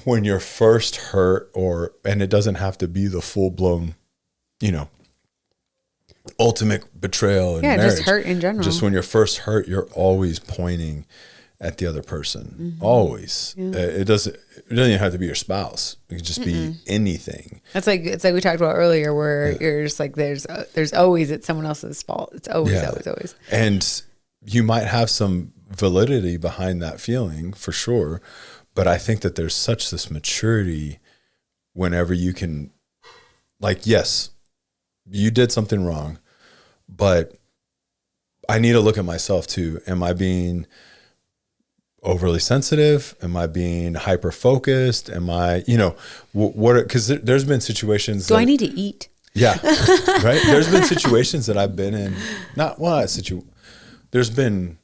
when you're first hurt, and it doesn't have to be the full blown, ultimate betrayal in marriage. Just hurt in general. Just when you're first hurt, you're always pointing at the other person. Always. Yeah. It doesn't even have to be your spouse. It could just be anything. It's like we talked about earlier, where you're just like, there's always, it's someone else's fault. It's always. And you might have some validity behind that feeling, for sure. But I think that there's such this maturity whenever you can, like, yes, you did something wrong, but I need to look at myself too. Am I being overly sensitive? Am I being hyper focused? Am I, what, because there's been situations. Do I need to eat? Yeah. Right. There's been situations that I've been in, there's been,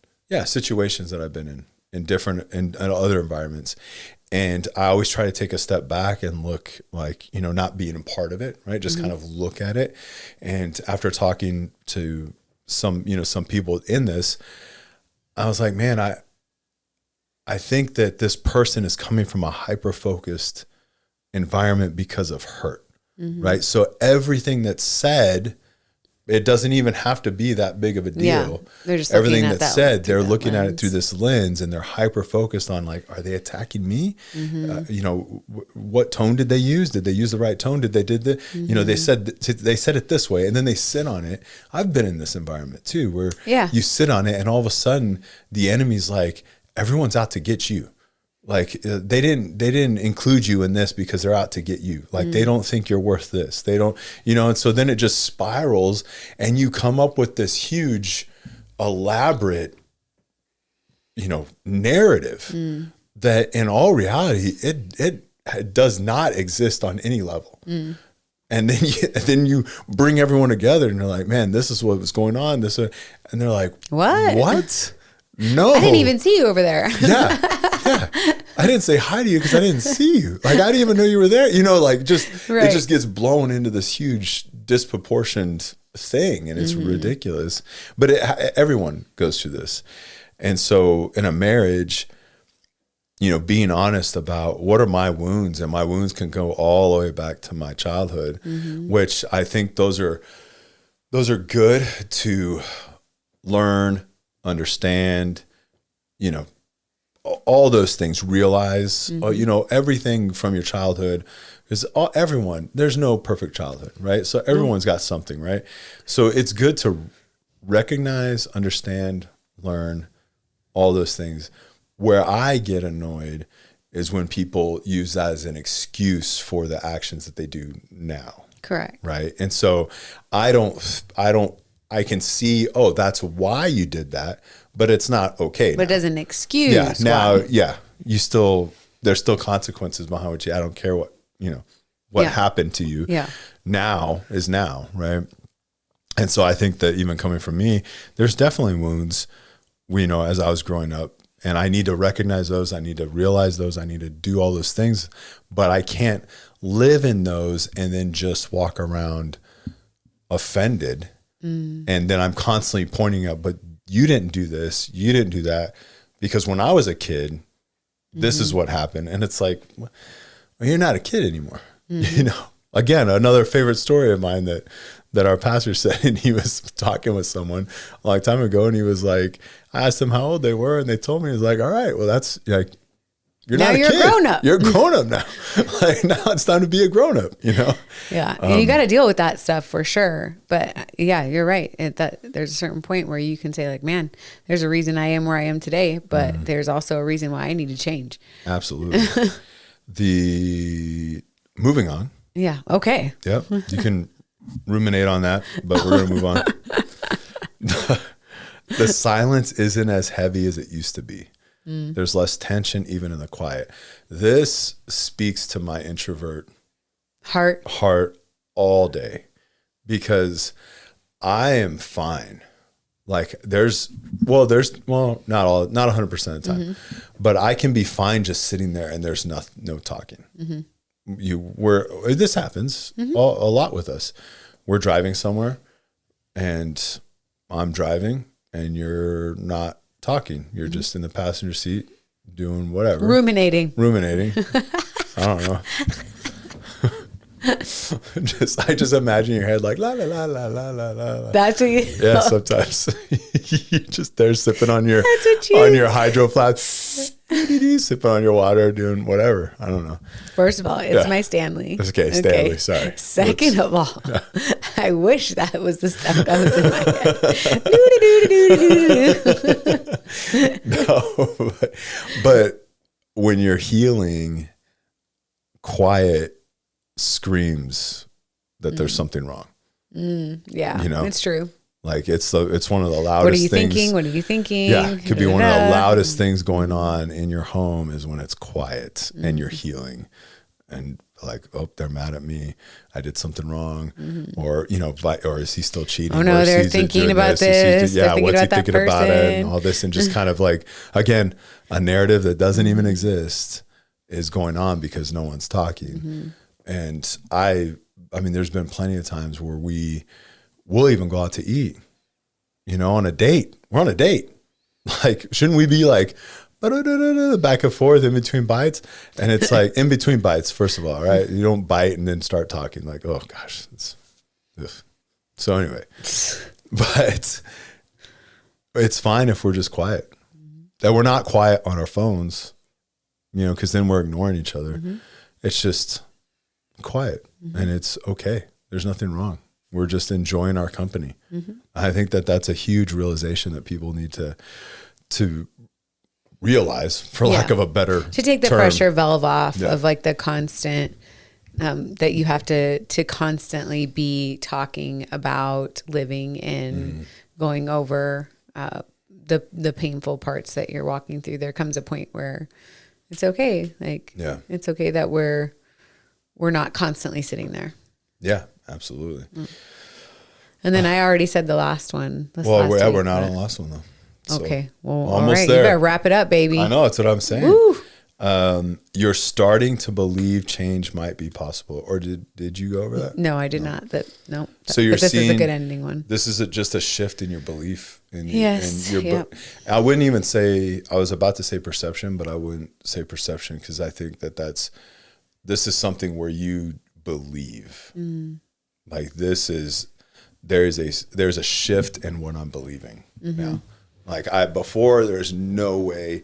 situations that I've been in other environments. And I always try to take a step back and look like, not being a part of it, right? Just kind of look at it. And after talking to some people in this, I was like, man, I think that this person is coming from a hyper-focused environment because of hurt, right? So everything that's said, it doesn't even have to be that big of a deal. Yeah, they're just everything looking at that's that said, they're looking lens. at it through this lens, and they're hyper-focused on like, are they attacking me? What tone did they use? Did they use the right tone? Did they they said it this way, and then they sit on it. I've been in this environment too, where you sit on it, and all of a sudden the enemy's like, everyone's out to get you. Like they didn't include you in this because they're out to get you. Like they don't think you're worth this. They don't, and so then it just spirals, and you come up with this huge, elaborate, narrative that in all reality, it does not exist on any level. And then you bring everyone together, and you're like, man, this is what was going on. And they're like, what? No, I didn't even see you over there. Yeah. I didn't say hi to you because I didn't see you. Like, I didn't even know you were there. It just gets blown into this huge disproportioned thing, and it's ridiculous. But everyone goes through this. And so in a marriage, being honest about what are my wounds, and my wounds can go all the way back to my childhood, which I think those are good to learn, understand, all those things, realize, everything from your childhood, because there's no perfect childhood, right? So everyone's got something, right? So it's good to recognize, understand, learn all those things. Where I get annoyed is when people use that as an excuse for the actions that they do now. Correct. Right. And so I can see, that's why you did that, but it's not okay. But it doesn't excuse. Yeah. Now, there's still consequences behind what I don't care what happened to you. Yeah. Now is now. Right. And so I think that even coming from me, there's definitely wounds, as I was growing up, and I need to recognize those. I need to realize those. I need to do all those things, but I can't live in those and then just walk around offended. And then I'm constantly pointing out, but you didn't do this, you didn't do that, because when I was a kid, this is what happened. And it's like, well, you're not a kid anymore. Again, another favorite story of mine that our pastor said, and he was talking with someone a long time ago, and he was like, I asked them how old they were, and they told me, he was like, all right, well, that's like, you're not a kid. Grown up. You're a grown up now. Like, now it's time to be a grown up, Yeah. And you got to deal with that stuff for sure. But yeah, you're right. There's a certain point where you can say like, man, there's a reason I am where I am today, but there's also a reason why I need to change. Absolutely. Moving on. Yeah. Okay. Yep. You can ruminate on that, but we're going to move on. The silence isn't as heavy as it used to be. There's less tension even in the quiet. This speaks to my introvert heart all day, because I am fine. Like not 100% of the time, but I can be fine just sitting there and there's no talking. This happens a lot with us. We're driving somewhere and I'm driving and you're not talking. You're just in the passenger seat doing whatever. Ruminating. I don't know. I just imagine your head like la la la la la la la. That's what you. Yeah, sometimes you just there sipping on your hydro flask, sipping on your water, doing whatever. I don't know. First of all, it's my Stanley. Okay, Stanley. Sorry. Second of all, I wish that was the stuff that was in my head. No, but when you're healing, quiet screams that there's something wrong. Yeah, it's true. Like it's one of the loudest things. What are you thinking? What are you thinking? Yeah, it could be one of the loudest things going on in your home is when it's quiet and you're healing. and like, oh, they're mad at me. I did something wrong, or or is he still cheating? Oh no, or they're thinking about this. Yeah, what's he thinking about it, and all this, and just kind of like, again, a narrative that doesn't even exist is going on because no one's talking. And I mean, there's been plenty of times where we'll even go out to eat, on a date. We're on a date. Like, shouldn't we be like, back and forth in between bites? And it's like, in between bites, first of all, right? You don't bite and then start talking like, oh gosh. So anyway, but it's fine if we're just quiet. That we're not quiet on our phones, because then we're ignoring each other. It's just quiet and it's okay. There's nothing wrong. We're just enjoying our company. I think that that's a huge realization that people need to realize, for lack of a better to take the term. pressure valve off of like the constant that you have to constantly be talking about living and going over the painful parts that you're walking through. There comes a point where it's okay. Like, it's okay that we're not constantly sitting there. Yeah, absolutely. And then I already said the last one. We're not on the last one though. So okay. Well, almost all right. there. You better wrap it up, baby. I know, that's what I'm saying. Woo. You're starting to believe change might be possible, or did you go over that? No, I did not. So you're this seeing, is a good ending one. This is just a shift in your belief. Yes. I wouldn't even say, I was about to say perception, but I wouldn't say perception, because I think this is something where you believe. Like, there's a shift in what I'm believing now. Like, before, there's no way.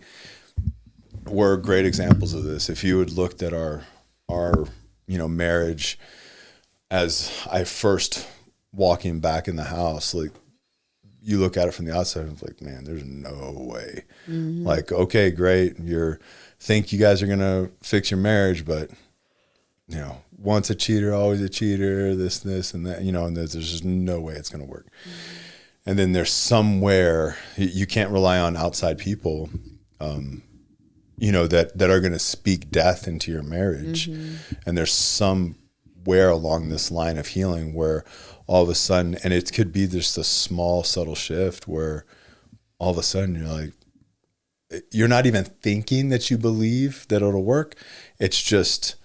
We're great examples of this. If you had looked at our marriage as I first walking back in the house, like, you look at it from the outside and it's like, man, there's no way. Like, okay, great. Think you guys are going to fix your marriage, but once a cheater, always a cheater, this and that, and there's just no way it's going to work. And then there's somewhere you can't rely on outside people, that are going to speak death into your marriage. And there's somewhere along this line of healing where all of a sudden, and it could be just a small, subtle shift where all of a sudden you're like, you're not even thinking that you believe that it'll work. It's just,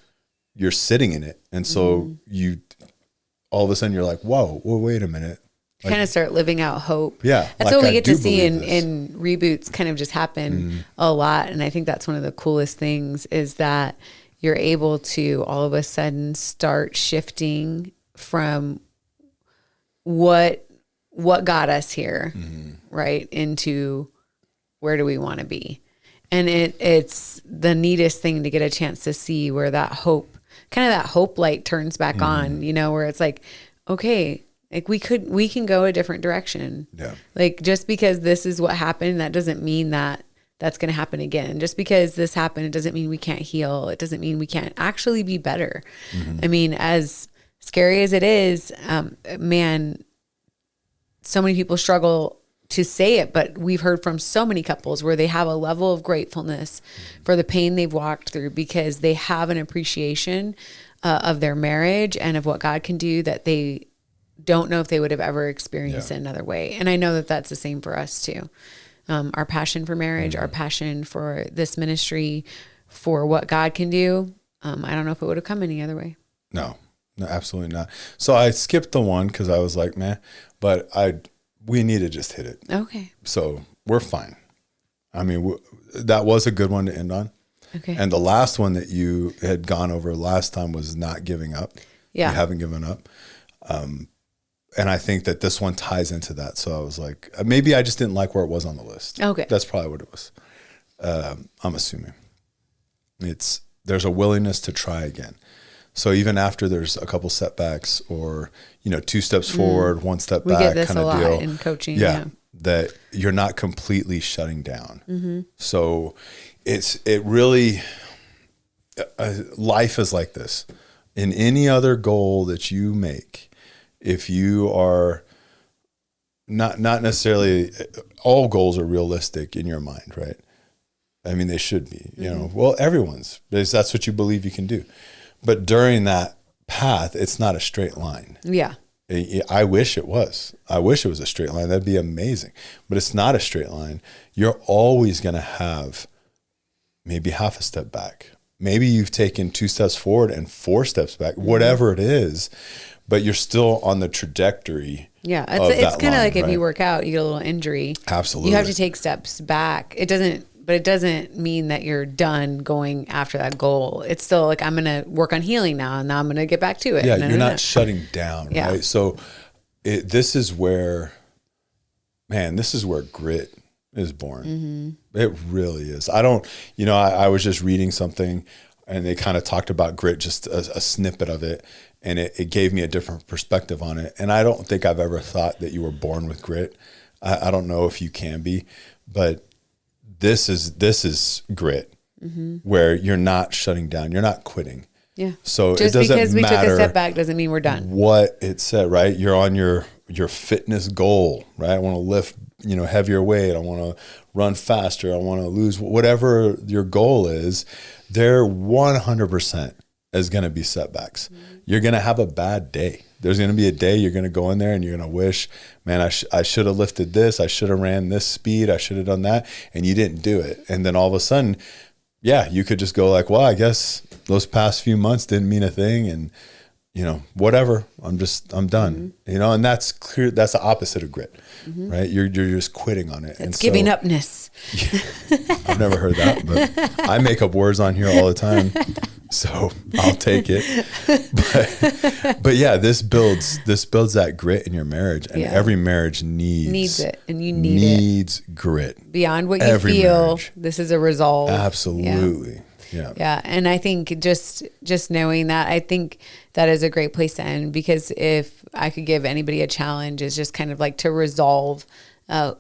you're sitting in it. And so all of a sudden you're like, whoa, well, wait a minute. Like, kind of start living out hope. Yeah. That's what we get to see in reboots kind of just happen a lot. And I think that's one of the coolest things is that you're able to all of a sudden start shifting from what got us here, right, into where do we want to be. And it's the neatest thing to get a chance to see where that hope, kind of that hope light turns back on, where it's like, okay, like we can go a different direction. Yeah. Like, just because this is what happened, that doesn't mean that that's going to happen again. Just because this happened, it doesn't mean we can't heal. It doesn't mean we can't actually be better. I mean, as scary as it is, man, so many people struggle to say it, but we've heard from so many couples where they have a level of gratefulness for the pain they've walked through because they have an appreciation of their marriage and of what God can do that they don't know if they would have ever experienced it another way. And I know that that's the same for us too. Our passion for marriage, our passion for this ministry, for what God can do. I don't know if it would have come any other way. No, absolutely not. So I skipped the one because I was like, man, but we need to just hit it. Okay. So we're fine. I mean, that was a good one to end on. Okay. And the last one that you had gone over last time was not giving up. Yeah. You haven't given up. And I think that this one ties into that. So I was like, maybe I just didn't like where it was on the list. Okay. That's probably what it was. I'm assuming. There's a willingness to try again. So even after there's a couple setbacks or, 2 steps forward, 1 step back kind of deal. We get this a lot in coaching. Yeah. That you're not completely shutting down. So it really, life is like this. In any other goal that you make, if you are not necessarily, all goals are realistic in your mind, right? I mean, they should be, well, everyone's, because that's what you believe you can do. But during that path, it's not a straight line. Yeah. I wish it was. I wish it was a straight line. That'd be amazing. But it's not a straight line. You're always going to have maybe half a step back. Maybe you've taken 2 steps forward and 4 steps back, whatever it is, but you're still on the trajectory. Yeah. It's kind of like if you work out, you get a little injury. Absolutely. You have to take steps back. It doesn't mean that you're done going after that goal. It's still like, I'm going to work on healing now, and now I'm going to get back to it. Yeah, you're not shutting down, Yeah. right? So this is where grit is born. Mm-hmm. It really is. I was just reading something, and they kind of talked about grit, just a snippet of it, and it gave me a different perspective on it. And I don't think I've ever thought that you were born with grit. I don't know if you can be, but this is grit, where you're not shutting down, you're not quitting. Yeah. So just it doesn't because we took matter a step back doesn't mean we're done. What it said, right? You're on your fitness goal, right? I want to lift, heavier weight. I want to run faster. I want to lose whatever your goal is. There 100% is going to be setbacks. You're going to have a bad day. There's going to be a day you're going to go in there and you're going to wish, man, I should have lifted this. I should have ran this speed. I should have done that. And you didn't do it. And then all of a sudden, yeah, you could just go like, well, I guess those past few months didn't mean a thing. And, whatever, I'm done, and that's clear. That's the opposite of grit, right? You're just quitting on it. It's giving upness. I've never heard that, but I make up words on here all the time. So I'll take it. But yeah, this builds that grit in your marriage, and every marriage needs it, and you needs grit beyond what you feel. Marriage. This is a resolve. Absolutely. Yeah. And I think just knowing that, I think that is a great place to end, because if I could give anybody a challenge, is just kind of like to resolve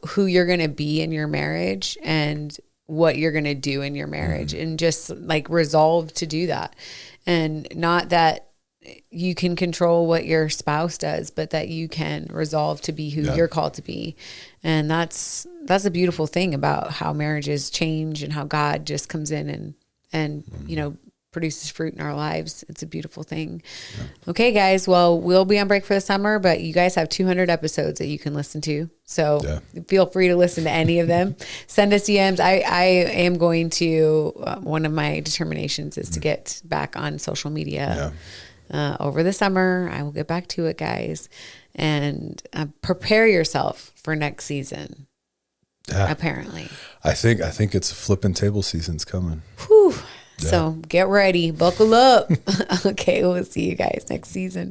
who you're going to be in your marriage and what you're going to do in your marriage, and just like resolve to do that. And not that you can control what your spouse does, but that you can resolve to be who you're called to be. And that's a beautiful thing about how marriages change, and how God just comes in and produces fruit in our lives. It's a beautiful thing. Yeah. Okay, guys. Well, we'll be on break for the summer, but you guys have 200 episodes that you can listen to. So feel free to listen to any of them. Send us DMs. I am going to, one of my determinations is to get back on social media over the summer. I will get back to it, guys. And prepare yourself for next season. Yeah. Apparently. I think it's flipping table season's coming. Whew. Yeah. So get ready, buckle up. Okay, we'll see you guys next season.